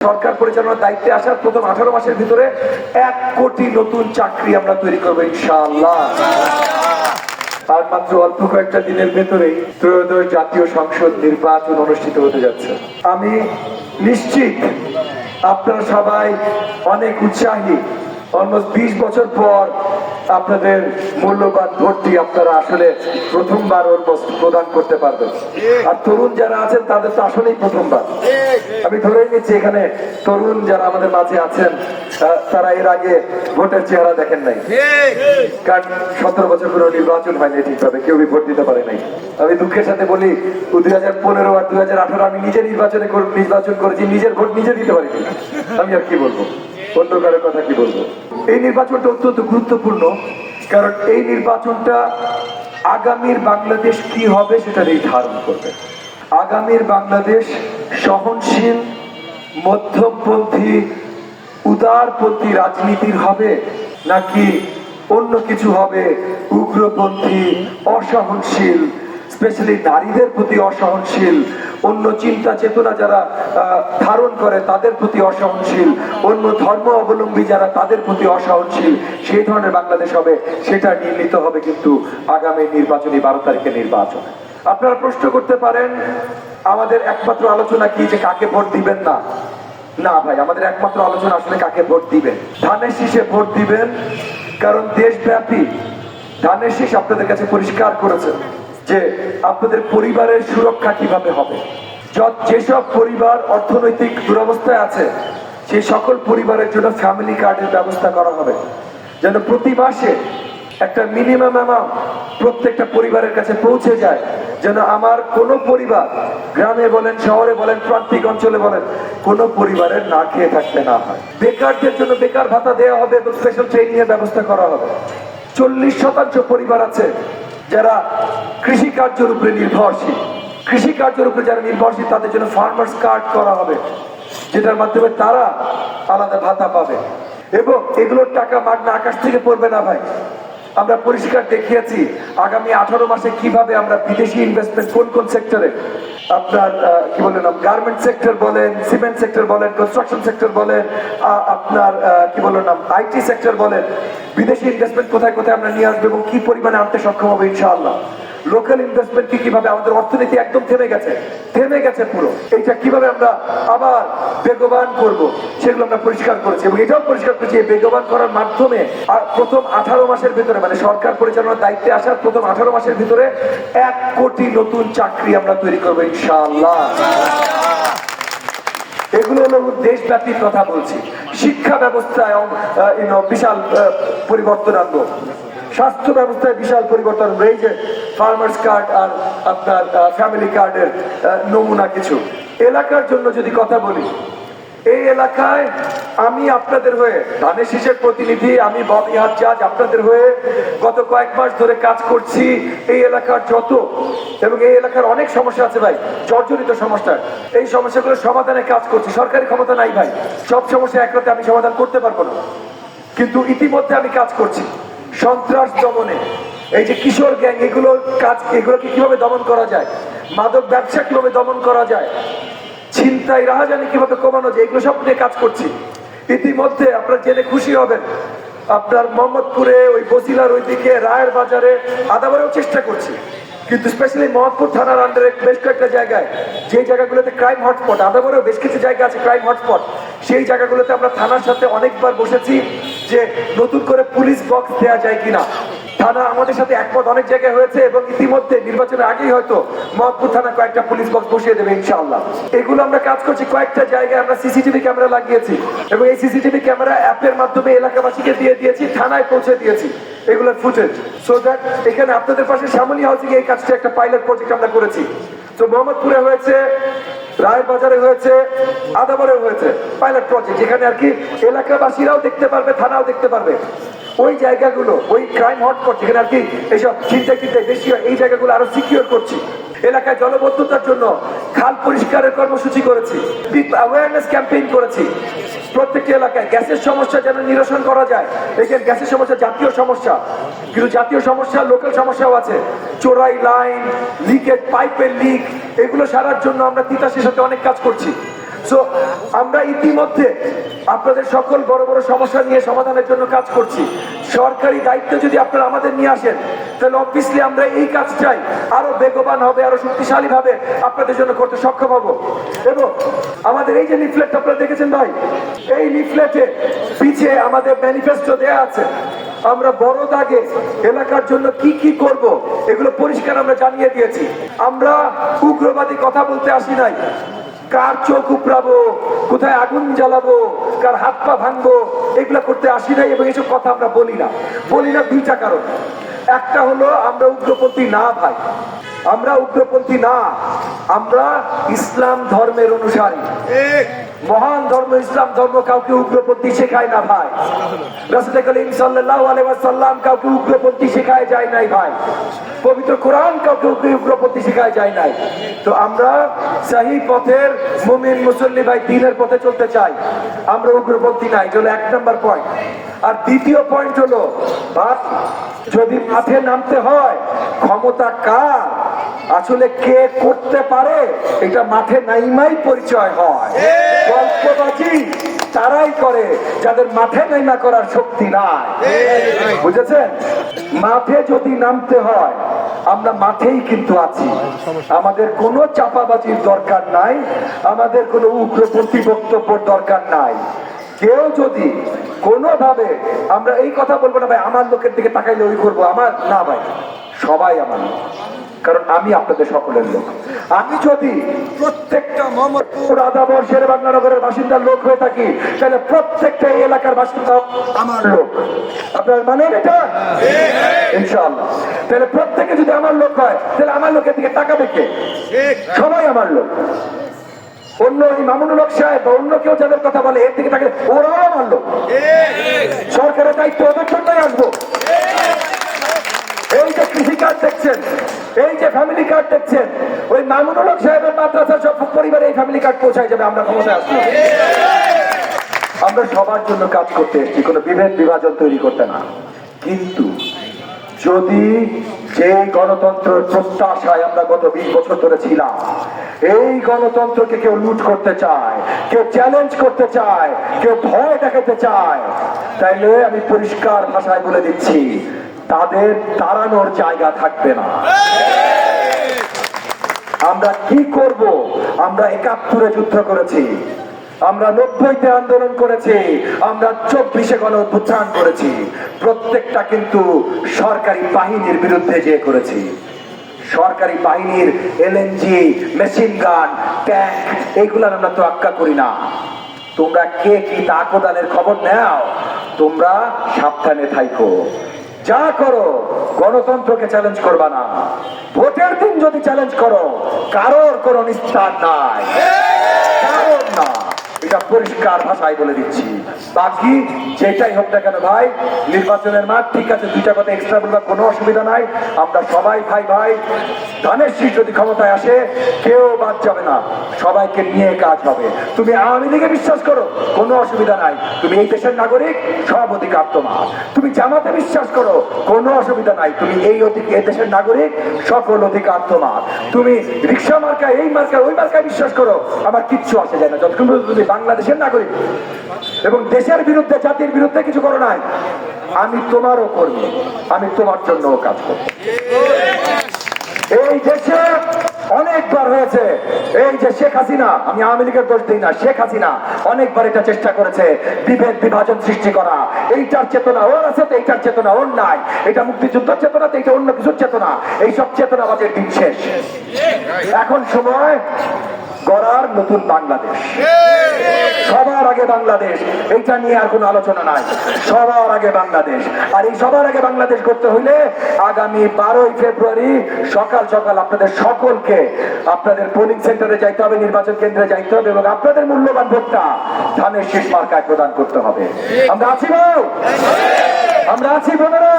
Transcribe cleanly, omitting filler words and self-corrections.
সরকার পরিচালনার দায়িত্বে আসার প্রথম 18 মাসের ভিতরে 1 কোটি নতুন চাকরি আমরা তৈরি করবো ইনশাআল্লাহ। আর মাত্র অল্প কয়েকটা দিনের ভেতরেই ত্রয়োদশ জাতীয় সংসদ নির্বাচন অনুষ্ঠিত হতে যাচ্ছে। আমি নিশ্চিত আপনারা সবাই অনেক উৎসাহী। অলমোস্ট 20 বছর পর আপনাদের মূল্যবান ভোটটি আপনারা আসলে প্রথমবার প্রদান করতে পারবেন। আর তরুণ যারা আছেন তাদের তো আসলেই প্রথমবার। আমি ধরেই নিচ্ছি এখানে তরুণ যারা আমাদের মাঝে আছেন তারা এর আগে ভোটের চেহারা দেখেন নাই, কারণ 17 বছর কোনো নির্বাচন হয়নি ঠিকভাবে, কেউ ভোট দিতে পারে নাই। আমি দুঃখের সাথে বলি 2015 আর 2018 আমি নিজে নির্বাচন করেছি, নিজের ভোট নিজে দিতে পারিনি। আমি আর কি বলবো, অন্য কারোর কথা কি বলবো। এই নির্বাচনটা অত্যন্ত গুরুত্বপূর্ণ, কারণ এই নির্বাচনটা আগামীর বাংলাদেশ কি হবে সেটা নির্ধারণ করবে। আগামীর বাংলাদেশ সহনশীল, মধ্যমপন্থী, উদারপন্থী রাজনীতির হবে, নাকি অন্য কিছু হবে, উগ্রপন্থী, অসহনশীল, স্পেশালি নারীদের প্রতি অসহনশীল, অন্য চিন্তা চেতনা যারা ধারণ করে তাদের প্রতি অসহনশীল, অন্য ধর্ম অবলম্বী যারা তাদের প্রতি অসহনশীল, সেই ধরনের বাংলাদেশ হবে। সেটা নির্মিত হবে কিন্তু আগামী নির্বাচনী 12 তারিখের নির্বাচনে। আপনারা প্রশ্ন করতে পারেন আমাদের একমাত্র আলোচনা কি যে কাকে ভোট দিবেন না। না ভাই, আমাদের একমাত্র আলোচনা আসলে কাকে ভোট দিবেন। ধানের শীষে ভোট দিবেন, কারণ দেশব্যাপী ধানের শীষ আপনাদের কাছে পরিষ্কার করেছে যে আপনাদের পরিবারের সুরক্ষা কিভাবে হবে। যেসব পরিবার অর্থনৈতিক দুরবস্থায় আছে সেই সকল পরিবারের জন্য ফ্যামিলি কার্ডের ব্যবস্থা করা হবে, যেন প্রতি মাসে একটা মিনিমাম অ্যামাউন্ট প্রত্যেকটা পরিবারের কাছে পৌঁছে যায়, যেন আমার কোনো পরিবার, গ্রামে বলেন, শহরে বলেন, প্রান্তিক অঞ্চলে বলেন, কোনো পরিবারের না খেয়ে থাকতে না হয়। বেকারদের জন্য বেকার ভাতা দেওয়া হবে এবং স্পেশাল ট্রেনিং এর ব্যবস্থা করা হবে। 40% পরিবার আছে যারা কৃষি কার্যের উপরে নির্ভরশীল। কৃষি কার্যের উপরে যারা নির্ভরশীল তাদের জন্য ফার্মার্স কার্ড করা হবে, যেটার মাধ্যমে তারা আলাদা ভাতা পাবে। এবং এগুলোর টাকা মাগনা আকাশ থেকে পড়বে না ভাই। আমরা পরিষ্কার দেখিয়েছি আগামী 18 মাসে কিভাবে আমরা বিদেশি ইনভেস্টমেন্ট কোন কোন সেক্টরে, আপনার কি বলেন, গার্মেন্ট সেক্টর বলেন, সিমেন্ট সেক্টর বলেন, কনস্ট্রাকশন সেক্টর বলেন, আপনার কি বলেন আইটি সেক্টর বলেন, বিদেশি ইনভেস্টমেন্ট কোথায় কোথায় আমরা নিয়ে আসবো এবং কি পরিমাণে আনতে সক্ষম হবে ইনশাআল্লাহ। লোকাল ইনভেস্টমেন্ট কিভাবে, আমাদের অর্থনীতি একদম থেমে গেছে পুরো, এইটা কিভাবে আমরা আবার বেগবান করব সেগুলো আমরা পরিষ্কার করেছি। এবং এটাও পরিষ্কার করেছি এই বেগবান করার মাধ্যমে প্রথম 18 মাসের ভিতরে, মানে সরকার পরিচালনার দায়িত্বে আসার প্রথম 18 মাসের ভিতরে 1 কোটি নতুন চাকরি আমরা তৈরি করবো ইনশাআল্লাহ। এগুলো হলো দেশব্যাপী কথা বলছি। শিক্ষা ব্যবস্থায় বিশাল পরিবর্তন আনবো, স্বাস্থ্য ব্যবস্থায় বিশাল পরিবর্তন। এই যে ফার্মার্স কার্ড আর আপনার ফ্যামিলি কার্ডের নমুনা কিছু এলাকার জন্য যদি কথা বলি, এই এলাকায় আমি আপনাদের হয়ে, ধানের শীষের প্রতিনিধি আমি ববি হাজ্জাজ, আপনাদের হয়ে গত কয়েক মাস ধরে কাজ করছি। এই এলাকার যত, এবং এই এলাকার অনেক সমস্যা আছে ভাই, জর্জরিত সমস্যা, এই সমস্যাগুলো সমাধানে কাজ করছি। সরকারি ক্ষমতা নাই ভাই, সব সমস্যা এক রাতে আমি সমাধান করতে পারবো না, কিন্তু ইতিমধ্যে আমি কাজ করছি। সন্ত্রাস দমনে, এই যে কিশোর গ্যাং, এগুলোকে কিভাবে দমন করা যায়, মাদক ব্যবসা কিভাবে দমন করা যায়, ছিনতাই রাহাজানি কিভাবে কমানো যায়, এগুলো সব নিয়ে কাজ করছি। ইতিমধ্যে আপনারা জেনে খুশি হবেন, আপনার মোহাম্মদপুরে, ওই বসিলার ওইদিকে, রায়ের বাজারে, আদাবরেও চেষ্টা করছি, কিন্তু স্পেশালি মোহাম্মদপুর থানার আন্ডারে বেশ কয়েকটা জায়গায়, যে জায়গাগুলোতে ক্রাইম হটস্পট, আদাবরেও বেশ কিছু জায়গা আছে ক্রাইম হটস্পট, সেই জায়গাগুলোতে আমরা থানার সাথে অনেকবার বসেছি যে নতুন করে পুলিশ বক্স দেওয়া যায় কিনা। থানা আমাদের সাথে একমত অনেক জায়গায় হয়েছে, এবং ইতিমধ্যে নির্বাচনের আগেই হয়তো মোহাম্মদপুর থানা কয়েকটা পুলিশ বক্স বসিয়ে দেবে ইনশাআল্লাহ। এগুলো আমরা কাজ করছি। কয়েকটা জায়গায় আমরা সিসিটিভি ক্যামেরা লাগিয়েছি, এবং এই সিসিটিভি ক্যামেরা অ্যাপের মাধ্যমে এলাকাবাসীকে দিয়ে দিয়েছি, থানায় পৌঁছে দিয়েছি এগুলোর ফুটেজ, সো দ্যাট এখানে আপনাদের পাশে শ্যামলী হাউসিং এই কাজটা একটা পাইলট প্রজেক্ট আমরা করেছি। তো মোহাম্মদপুরে হয়েছে, রায়ের বাজারে হয়েছে, আদাবরে হয়েছে পাইলট প্রজেক্ট, যেখানে আর কি এলাকাবাসীরাও দেখতে পারবে, থানাও দেখতে পারবে। ওই জায়গাগুলো, ওই ক্রাইম হটস্পট যেখানে আর কি এইসব চিন্তায় বেশি হয়, এই জায়গাগুলো আরো সিকিউর করছি। এলাকায় জলবদ্ধতার জন্য খাল পরিষ্কারের কর্মসূচি করেছি, অ্যাওয়ারনেস ক্যাম্পেইন করেছি। প্রত্যেকটি এলাকায় গ্যাসের সমস্যা যেন নিরসন করা যায়। এখানে গ্যাসের সমস্যা জাতীয় সমস্যা, কিন্তু জাতীয় সমস্যা লোকাল সমস্যাও আছে। চোরাই লাইন, লিকেজ, পাইপের লিক, এগুলো সারার জন্য আমরা তিতাসের সাথে অনেক কাজ করছি। সো আমরা ইতিমধ্যে আপনাদের সকল বড় বড় সমস্যা নিয়ে সমাধানের জন্য কাজ করছি। সরকারি দায়িত্ব যদি আপনারা আমাদের নিয়ে আসেন, তাহলে অবভিয়াসলি আমরা এই কাজটাই আরো বেগবান হবে, আরো শক্তিশালী ভাবে আপনাদের জন্য করতে সক্ষম হব। এবং আমাদের এই যে লিফলেট আপনারা দেখেছেন ভাই, এই লিফলেটে পিছে আমাদের ম্যানিফেস্টো দেয়া আছে। আমরা বড় দাগে এলাকার জন্য কি কি করব এগুলো পরিষ্কার আমরা জানিয়ে দিয়েছি। আমরা উগ্রবাদী কথা বলতে আসি নাই, কার চোখ উপড়াবো, কোথায় আগুন জ্বালাবো, কার হাত পা ভাঙবো, এগুলো করতে আসি নাই। এবং এইসব কথা আমরা বলি না দুইটা কারণ। একটা হলো আমরা উগ্রপন্থী না ভাই, আমরা উগ্রপন্থী না, আমরা ইসলাম ধর্মের অনুসারী। মহান ধর্ম ইসলাম ধর্ম কাউকে উগ্রপন্থী শেখায় না ভাই। রাসূল করিম সাল্লাল্লাহু আলাইহি ওয়াসাল্লাম কাউকে উগ্রপন্থী শেখায় যায় নাই ভাই। পবিত্র কোরআন কাউকে উগ্রপন্থী শেখায় যায় নাই। তো আমরা সহি পথের মুমিন মুসল্লি ভাই, দ্বীনের পথে চলতে চাই, আমরা উগ্রপন্থী নাই। এটা হলো 1 নম্বর পয়েন্ট। আর দ্বিতীয় পয়েন্ট হলো ভাই, যদি মাঠে নামতে হয়, ক্ষমতা কার, আসলে কে করতে পারে, এটা মাঠে নাইমাই পরিচয় হয়। গল্পবাজি তারাই করে যাদের মাঠে নাইমা করার শক্তি নাই, বুঝেছেন? মাঠে যদি নামতে হয়, আমরা মাঠেই কিন্তু আছি। আমাদের কোনো চাপাবাজির দরকার নাই, আমাদের কোনো উগ্রপন্থী বক্তব্যের দরকার নাই। কেউ যদি কোনোভাবে, আমরা এই কথা বলবো না ভাই আমার লোকের দিকে তাকাইলে ওই করবো, আমার না ভাই, সবাই আমার লোক, কারণ আমি আপনাদের সকলের লোক। আমি যদি প্রত্যেকটা মোহাম্মদপুর, আদাবর, শেরেবাংলানগরের বাসিন্দার লোক হয়ে থাকি, তাহলে প্রত্যেকটা এই এলাকার বাসিন্দা আমার লোক। আপনার মানেন এটা? ইনশাআল্লাহ। তাহলে প্রত্যেকে যদি আমার লোক হয়, তাহলে আমার লোকের দিকে তাকাবে কে? সবাই আমার লোক। অন্য এই মামুনুল হক সাহেব বা অন্য কেউ যাদের কথা বলে এর দিকে তাকালে ওরাও আমার লোক। সরকারের দায়িত্ব ওদের জন্যই আসবো। এই যে কৃষি কার্ড দেখছেন, এই যে ফ্যামিলি কার্ড দেখছেন, ওই মামুনুল হক সাহেবের মাদ্রাসার সব পরিবারে এই ফ্যামিলি কার্ড পৌঁছায় যাবে আমরা ক্ষমতায় আসবো। আমরা সবার জন্য কাজ করতে এসেছি, কোনো বিভেদ বিভাজন তৈরি করতে না। কিন্তু যদি যে গণতন্ত্রের প্রত্যাশায় আমরা গত 20 বছর ধরে ছিলাম, এই গণতন্ত্রকে কেউ লুট করতে চায়, কেউ চ্যালেঞ্জ করতে চায়, কেউ ভয় দেখাতে চায়, তাইলে আমি পরিষ্কার ভাষায় বলে দিচ্ছি, তাদের তাড়ানোর জায়গা থাকবে না। আমরা কি করব? আমরা 71-এ যুদ্ধ করেছি, আমরা 90-তে আন্দোলন করেছি, আমরা 24-এ গণঅভ্যুত্থান করেছি। প্রত্যেকটা কিন্তু সরকারি বাহিনীর বিরুদ্ধে যে করেছি। সরকারি বাহিনীর এলএনজি, মেশিন গান, ট্যাঙ্ক, এইগুলো আমরা তো আক্কা করি না। তোমরা কে কি তাকদানের খবর নাও, তোমরা সাবধানে থাইকো। যা করো গণতন্ত্রকে চ্যালেঞ্জ করবা না। ভোটের দিন যদি চ্যালেঞ্জ করো, কারোর কোনো নিস্তার নাই, কারোর না। এটা পরিষ্কার ভাষায় বলে দিচ্ছি। বাকি যেটাই হোক না কেন ভাই, নির্বাচনের মাঠ ঠিক আছে, দুইটা কথা এক্সট্রা বলবার কোনো অসুবিধা নাই। আমরা সবাই ভাই ভাই, ধানের শীষ যদি ক্ষমতায় আসে কেউ বাদ যাবে না, সবাইকে নিয়ে কাজ হবে। তুমি আওয়ামী লীগে বিশ্বাস করো, কোনো অসুবিধা নাই, তুমি এই দেশের নাগরিক, সব অধিকার তোমার। তুমি জামাতে বিশ্বাস করো, কোনো অসুবিধা নাই, তুমি এই দেশের নাগরিক, সকল অধিকার তোমার। তুমি রিক্সা মার্কায়, এই মার্কায়, ওই মার্কায় বিশ্বাস করো, আমার কিচ্ছু আসে যায় না, যতক্ষণ তুমি বাংলাদেশের নাগরিক এবং দেশের বিরুদ্ধে, জাতির বিরুদ্ধে কিছু করো নাই। আমি তোমারও কর্মী, আমি তোমার জন্য কাজ করব। এই দেশে অনেকবার হয়েছে, এই যে শেখ হাসিনা, আমি আওয়ামী লীগের দোষ দিই না, শেখ হাসিনা অনেকবার এটা চেষ্টা করেছে বিভেদ বিভাজন সৃষ্টি করা। এইটার চেতনা ওর আছে, তো এইটার চেতনা ওর নাই। এটা মুক্তিযুদ্ধের চেতনা, তো এইটা অন্য কিছুর চেতনা। এইসব চেতনাবাদের দিন শেষ। এখন সময় গড়ার নতুন বাংলাদেশ, সবার আগে বাংলাদেশ, এইটা নিয়ে আর কোনো আলোচনা নাই। সবার আগে বাংলাদেশ। আর এই সবার আগে বাংলাদেশ করতে হইলে আগামী 12ই ফেব্রুয়ারি সকাল সকাল আপনাদের সকলকে আপনাদের পোলিং সেন্টারে যাইতে হবে, নির্বাচন কেন্দ্রে যাইতে হবে এবং আপনাদের মূল্যবান ভোটটা ধানের শীষ মার্কায় প্রদান করতে হবে। আমরা আছি ভাই, আমরা আছি বোনেরা।